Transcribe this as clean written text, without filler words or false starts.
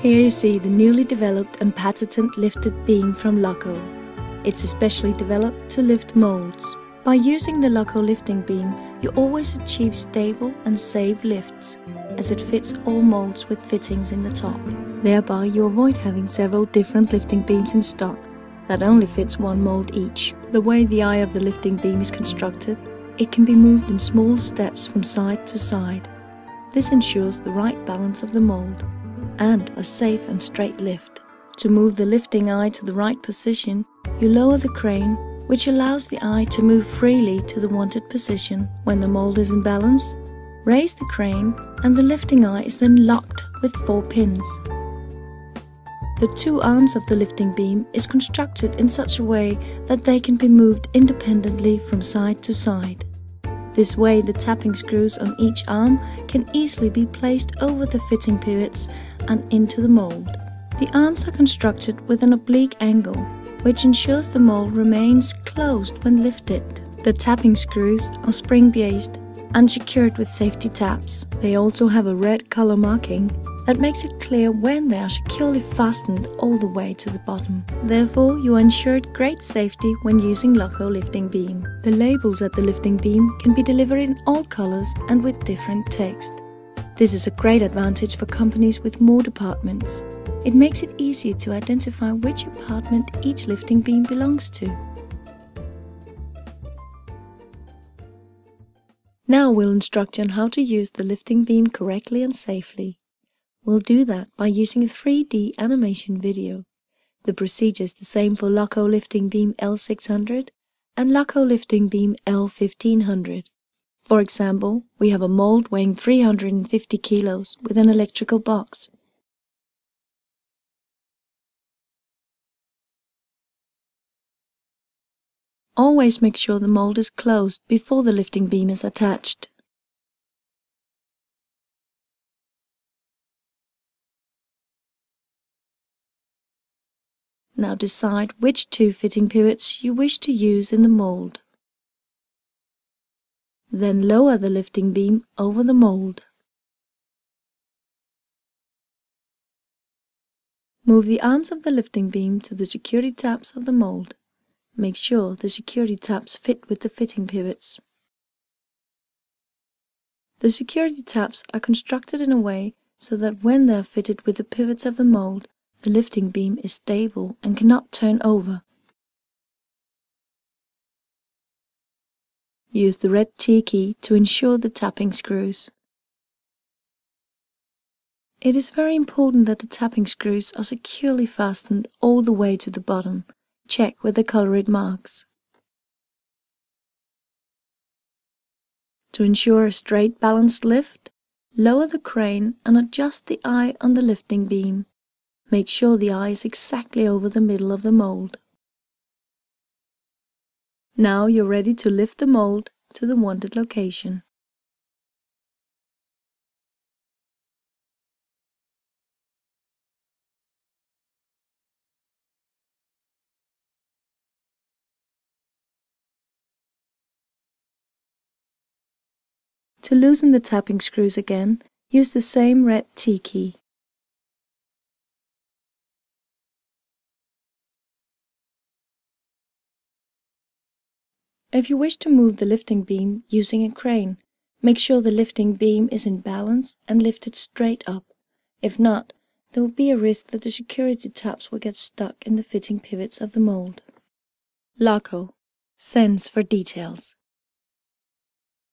Here you see the newly developed and patented lifted beam from LOCCO. It's especially developed to lift molds. By using the LOCCO lifting beam, you always achieve stable and safe lifts, as it fits all molds with fittings in the top. Thereby you avoid having several different lifting beams in stock that only fits one mold each. The way the eye of the lifting beam is constructed, it can be moved in small steps from side to side. This ensures the right balance of the mold and a safe and straight lift. To move the lifting eye to the right position, you lower the crane, which allows the eye to move freely to the wanted position. When the mold is in balance, raise the crane and the lifting eye is then locked with 4 pins. The 2 arms of the lifting beam is constructed in such a way that they can be moved independently from side to side. This way the tapping screws on each arm can easily be placed over the fitting pivots and into the mold. The arms are constructed with an oblique angle, which ensures the mold remains closed when lifted. The tapping screws are spring-based and secured with safety tabs. They also have a red color marking that makes it clear when they are securely fastened all the way to the bottom. Therefore, you are ensured great safety when using LOCCO lifting beam. The labels at the lifting beam can be delivered in all colors and with different text. This is a great advantage for companies with more departments. It makes it easier to identify which apartment each lifting beam belongs to. Now we'll instruct you on how to use the lifting beam correctly and safely. We'll do that by using a 3D animation video. The procedure is the same for LOCCO lifting beam L600 and LOCCO lifting beam L1500. For example, we have a mold weighing 350 kilos with an electrical box. Always make sure the mold is closed before the lifting beam is attached. Now decide which 2 fitting pivots you wish to use in the mold. Then lower the lifting beam over the mold. Move the arms of the lifting beam to the security tabs of the mold. Make sure the security tabs fit with the fitting pivots. The security tabs are constructed in a way so that when they are fitted with the pivots of the mold, the lifting beam is stable and cannot turn over. Use the red T key to ensure the tapping screws. It is very important that the tapping screws are securely fastened all the way to the bottom. Check with the color it marks. To ensure a straight balanced lift, lower the crane and adjust the eye on the lifting beam. Make sure the eye is exactly over the middle of the mold. Now you're ready to lift the mold to the wanted location. To loosen the tapping screws again, use the same red T key. If you wish to move the lifting beam using a crane, make sure the lifting beam is in balance and lift it straight up. If not, there will be a risk that the security tabs will get stuck in the fitting pivots of the mold. LOCCO. Sense for details.